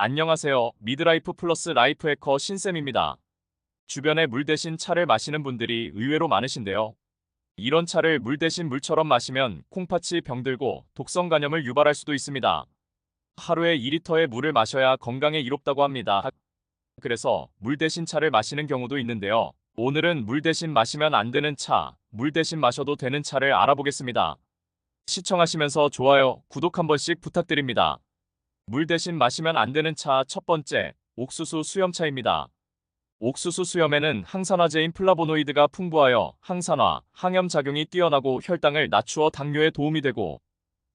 안녕하세요. 미드라이프 플러스 라이프 해커 신쌤입니다. 주변에 물 대신 차를 마시는 분들이 의외로 많으신데요. 이런 차를 물 대신 물처럼 마시면 콩팥이 병들고 독성 간염을 유발할 수도 있습니다. 하루에 2리터의 물을 마셔야 건강에 이롭다고 합니다. 그래서 물 대신 차를 마시는 경우도 있는데요. 오늘은 물 대신 마시면 안 되는 차, 물 대신 마셔도 되는 차를 알아보겠습니다. 시청하시면서 좋아요, 구독 한 번씩 부탁드립니다. 물 대신 마시면 안 되는 차 첫 번째, 옥수수 수염차입니다. 옥수수 수염에는 항산화제인 플라보노이드가 풍부하여 항산화, 항염 작용이 뛰어나고 혈당을 낮추어 당뇨에 도움이 되고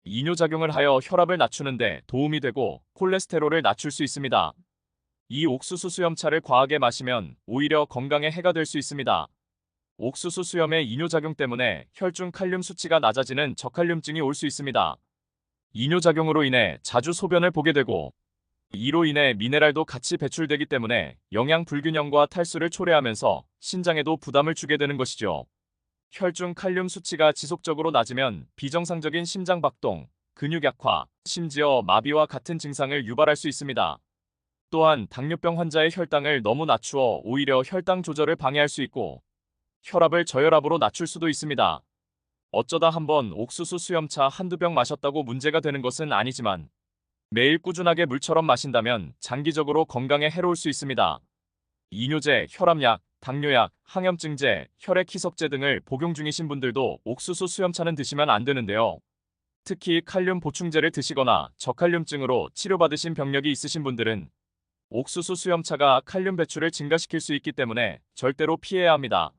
이뇨작용을 하여 혈압을 낮추는데 도움이 되고 콜레스테롤을 낮출 수 있습니다. 이 옥수수 수염차를 과하게 마시면 오히려 건강에 해가 될 수 있습니다. 옥수수 수염의 이뇨작용 때문에 혈중 칼륨 수치가 낮아지는 저칼륨증이 올 수 있습니다. 이뇨작용으로 인해 자주 소변을 보게 되고 이로 인해 미네랄도 같이 배출되기 때문에 영양 불균형과 탈수를 초래하면서 신장에도 부담을 주게 되는 것이죠. 혈중 칼륨 수치가 지속적으로 낮으면 비정상적인 심장 박동, 근육 약화, 심지어 마비와 같은 증상을 유발할 수 있습니다. 또한 당뇨병 환자의 혈당을 너무 낮추어 오히려 혈당 조절을 방해할 수 있고 혈압을 저혈압으로 낮출 수도 있습니다. 어쩌다 한번 옥수수 수염차 한두 병 마셨다고 문제가 되는 것은 아니지만 매일 꾸준하게 물처럼 마신다면 장기적으로 건강에 해로울 수 있습니다. 이뇨제, 혈압약, 당뇨약, 항염증제, 혈액 희석제 등을 복용 중이신 분들도 옥수수 수염차는 드시면 안 되는데요. 특히 칼륨 보충제를 드시거나 저칼륨증으로 치료받으신 병력이 있으신 분들은 옥수수 수염차가 칼륨 배출을 증가시킬 수 있기 때문에 절대로 피해야 합니다.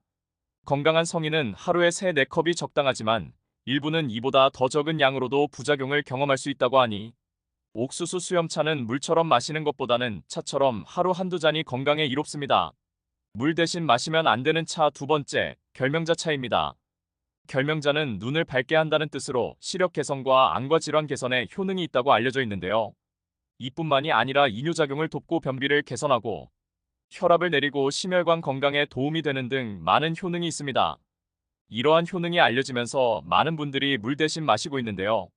건강한 성인은 하루에 3, 4컵이 적당하지만 일부는 이보다 더 적은 양으로도 부작용을 경험할 수 있다고 하니 옥수수 수염차는 물처럼 마시는 것보다는 차처럼 하루 한두 잔이 건강에 이롭습니다. 물 대신 마시면 안 되는 차 두 번째, 결명자 차입니다. 결명자는 눈을 밝게 한다는 뜻으로 시력 개선과 안과 질환 개선에 효능이 있다고 알려져 있는데요. 이뿐만이 아니라 이뇨작용을 돕고 변비를 개선하고 혈압을 내리고 심혈관 건강에 도움이 되는 등 많은 효능이 있습니다. 이러한 효능이 알려지면서 많은 분들이 물 대신 마시고 있는데요.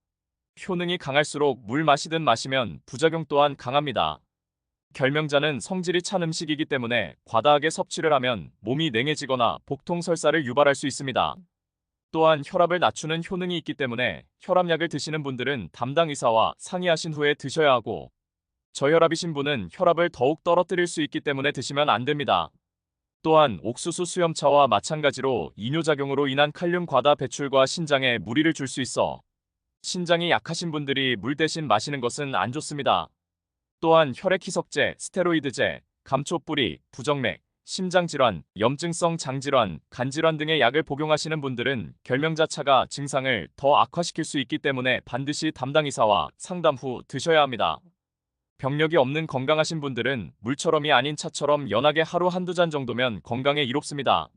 효능이 강할수록 물 마시든 마시면 부작용 또한 강합니다. 결명자는 성질이 찬 음식이기 때문에 과다하게 섭취를 하면 몸이 냉해지거나 복통 설사를 유발할 수 있습니다. 또한 혈압을 낮추는 효능이 있기 때문에 혈압약을 드시는 분들은 담당 의사와 상의하신 후에 드셔야 하고 저혈압이신 분은 혈압을 더욱 떨어뜨릴 수 있기 때문에 드시면 안 됩니다. 또한 옥수수 수염차와 마찬가지로 이뇨작용으로 인한 칼륨 과다 배출과 신장에 무리를 줄 수 있어 신장이 약하신 분들이 물 대신 마시는 것은 안 좋습니다. 또한 혈액 희석제, 스테로이드제, 감초뿌리, 부정맥, 심장질환, 염증성 장질환, 간질환 등의 약을 복용하시는 분들은 결명자차가 증상을 더 악화시킬 수 있기 때문에 반드시 담당 의사와 상담 후 드셔야 합니다. 병력이 없는 건강하신 분들은 물처럼이 아닌 차처럼 연하게 하루 한두 잔 정도면 건강에 이롭습니다.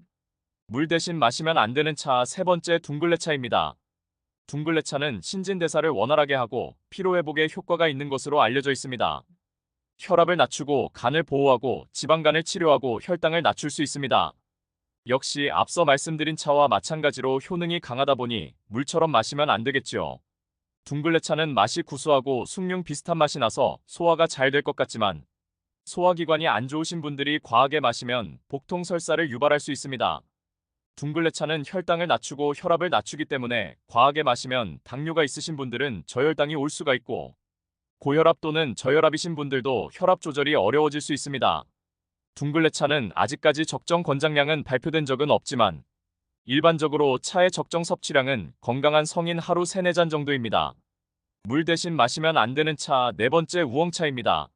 물 대신 마시면 안 되는 차 세 번째 둥글레차입니다. 둥글레차는 신진대사를 원활하게 하고 피로회복에 효과가 있는 것으로 알려져 있습니다. 혈압을 낮추고 간을 보호하고 지방간을 치료하고 혈당을 낮출 수 있습니다. 역시 앞서 말씀드린 차와 마찬가지로 효능이 강하다 보니 물처럼 마시면 안 되겠죠. 둥글레차는 맛이 구수하고 숭늉 비슷한 맛이 나서 소화가 잘 될 것 같지만 소화기관이 안 좋으신 분들이 과하게 마시면 복통 설사를 유발할 수 있습니다. 둥글레차는 혈당을 낮추고 혈압을 낮추기 때문에 과하게 마시면 당뇨가 있으신 분들은 저혈당이 올 수가 있고 고혈압 또는 저혈압이신 분들도 혈압 조절이 어려워질 수 있습니다. 둥글레차는 아직까지 적정 권장량은 발표된 적은 없지만 일반적으로 차의 적정 섭취량은 건강한 성인 하루 3, 4잔 정도입니다. 물 대신 마시면 안 되는 차 네 번째 우엉차입니다.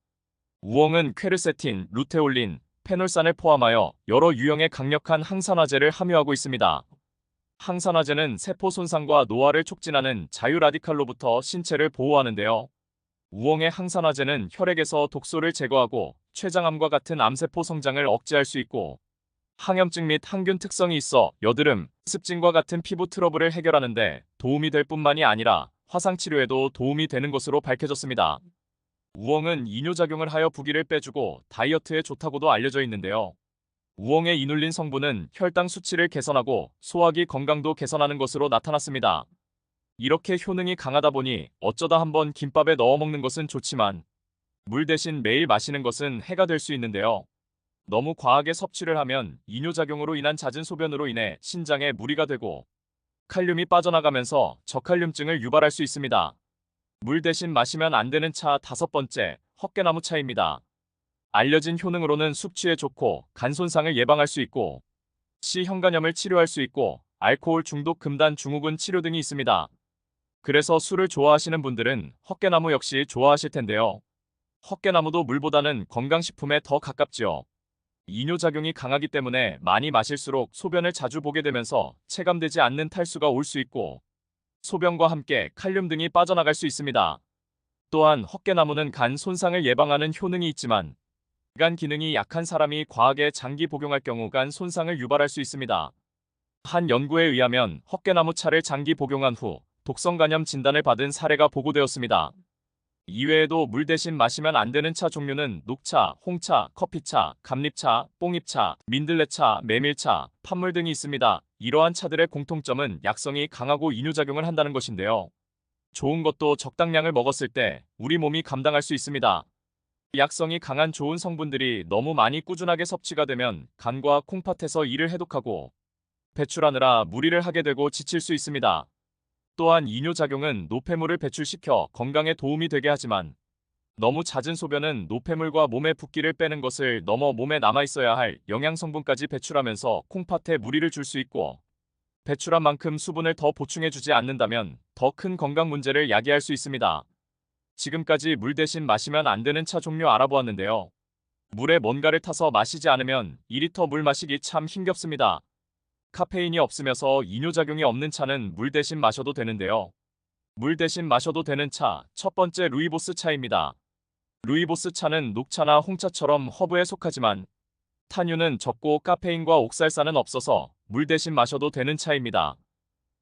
우엉은 퀘르세틴, 루테올린, 페놀산을 포함하여 여러 유형의 강력한 항산화제를 함유하고 있습니다. 항산화제는 세포 손상과 노화를 촉진하는 자유라디칼로부터 신체를 보호하는데요. 우엉의 항산화제는 혈액에서 독소를 제거하고 췌장암과 같은 암세포 성장을 억제할 수 있고 항염증 및 항균 특성이 있어 여드름, 습진과 같은 피부 트러블을 해결하는 데 도움이 될 뿐만이 아니라 화상치료에도 도움이 되는 것으로 밝혀졌습니다. 우엉은 이뇨작용을 하여 부기를 빼주고 다이어트에 좋다고도 알려져 있는데요. 우엉의 이눌린 성분은 혈당 수치를 개선하고 소화기 건강도 개선하는 것으로 나타났습니다. 이렇게 효능이 강하다 보니 어쩌다 한번 김밥에 넣어 먹는 것은 좋지만 물 대신 매일 마시는 것은 해가 될 수 있는데요. 너무 과하게 섭취를 하면 이뇨작용으로 인한 잦은 소변으로 인해 신장에 무리가 되고 칼륨이 빠져나가면서 저칼륨증을 유발할 수 있습니다. 물 대신 마시면 안 되는 차 다섯 번째, 헛개나무 차입니다. 알려진 효능으로는 숙취에 좋고 간 손상을 예방할 수 있고 현간염을 치료할 수 있고 알코올 중독 금단 증후군 치료 등이 있습니다. 그래서 술을 좋아하시는 분들은 헛개나무 역시 좋아하실 텐데요. 헛개나무도 물보다는 건강식품에 더 가깝지요. 이뇨작용이 강하기 때문에 많이 마실수록 소변을 자주 보게 되면서 체감되지 않는 탈수가 올 수 있고 소변과 함께 칼륨 등이 빠져나갈 수 있습니다. 또한 헛개나무는 간 손상을 예방하는 효능이 있지만 간 기능이 약한 사람이 과하게 장기 복용할 경우 간 손상을 유발할 수 있습니다. 한 연구에 의하면 헛개나무 차를 장기 복용한 후 독성 간염 진단을 받은 사례가 보고되었습니다. 이외에도 물 대신 마시면 안 되는 차 종류는 녹차, 홍차, 커피차, 감립차, 뽕잎차, 민들레차, 메밀차, 판물 등이 있습니다. 이러한 차들의 공통점은 약성이 강하고 이뇨작용을 한다는 것인데요. 좋은 것도 적당량을 먹었을 때 우리 몸이 감당할 수 있습니다. 약성이 강한 좋은 성분들이 너무 많이 꾸준하게 섭취가 되면 간과 콩팥에서 이를 해독하고 배출하느라 무리를 하게 되고 지칠 수 있습니다. 또한 이뇨작용은 노폐물을 배출시켜 건강에 도움이 되게 하지만 너무 잦은 소변은 노폐물과 몸의 붓기를 빼는 것을 넘어 몸에 남아있어야 할 영양성분까지 배출하면서 콩팥에 무리를 줄 수 있고 배출한 만큼 수분을 더 보충해주지 않는다면 더 큰 건강 문제를 야기할 수 있습니다. 지금까지 물 대신 마시면 안 되는 차 종류 알아보았는데요. 물에 뭔가를 타서 마시지 않으면 2리터 물 마시기 참 힘겹습니다. 카페인이 없으면서 이뇨작용이 없는 차는 물 대신 마셔도 되는데요. 물 대신 마셔도 되는 차, 첫 번째 루이보스 차입니다. 루이보스 차는 녹차나 홍차처럼 허브에 속하지만 탄유는 적고 카페인과 옥살산은 없어서 물 대신 마셔도 되는 차입니다.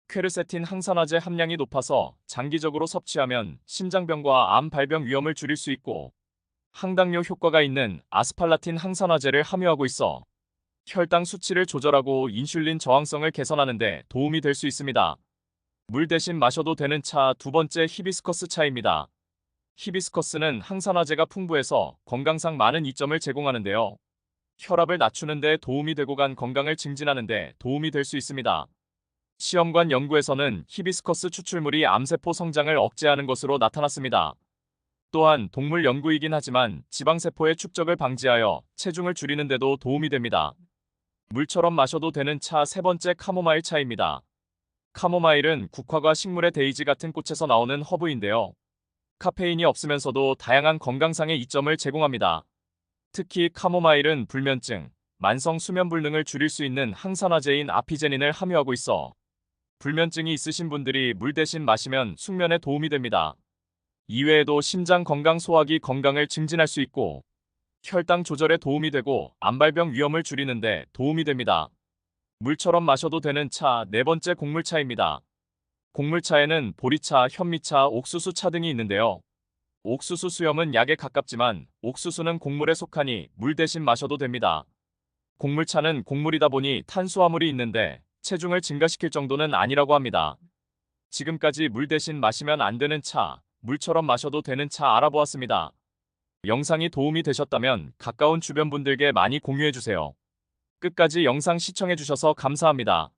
퀘르세틴 항산화제 함량이 높아서 장기적으로 섭취하면 심장병과 암 발병 위험을 줄일 수 있고 항당뇨 효과가 있는 아스팔라틴 항산화제를 함유하고 있어 혈당 수치를 조절하고 인슐린 저항성을 개선하는 데 도움이 될 수 있습니다. 물 대신 마셔도 되는 차 두 번째 히비스커스 차입니다. 히비스커스는 항산화제가 풍부해서 건강상 많은 이점을 제공하는데요. 혈압을 낮추는 데 도움이 되고 간 건강을 증진하는 데 도움이 될 수 있습니다. 시험관 연구에서는 히비스커스 추출물이 암세포 성장을 억제하는 것으로 나타났습니다. 또한 동물 연구이긴 하지만 지방세포의 축적을 방지하여 체중을 줄이는 데도 도움이 됩니다. 물처럼 마셔도 되는 차 세 번째 카모마일 차입니다. 카모마일은 국화과 식물의 데이지 같은 꽃에서 나오는 허브인데요. 카페인이 없으면서도 다양한 건강상의 이점을 제공합니다. 특히 카모마일은 불면증, 만성 수면불능을 줄일 수 있는 항산화제인 아피제닌을 함유하고 있어 불면증이 있으신 분들이 물 대신 마시면 숙면에 도움이 됩니다. 이외에도 심장 건강, 소화기 건강을 증진할 수 있고 혈당 조절에 도움이 되고 암발병 위험을 줄이는 데 도움이 됩니다. 물처럼 마셔도 되는 차 네 번째 곡물차입니다. 곡물차에는 보리차, 현미차, 옥수수차 등이 있는데요. 옥수수 수염은 약에 가깝지만 옥수수는 곡물에 속하니 물 대신 마셔도 됩니다. 곡물차는 곡물이다 보니 탄수화물이 있는데 체중을 증가시킬 정도는 아니라고 합니다. 지금까지 물 대신 마시면 안 되는 차, 물처럼 마셔도 되는 차 알아보았습니다. 영상이 도움이 되셨다면 가까운 주변 분들께 많이 공유해주세요. 끝까지 영상 시청해주셔서 감사합니다.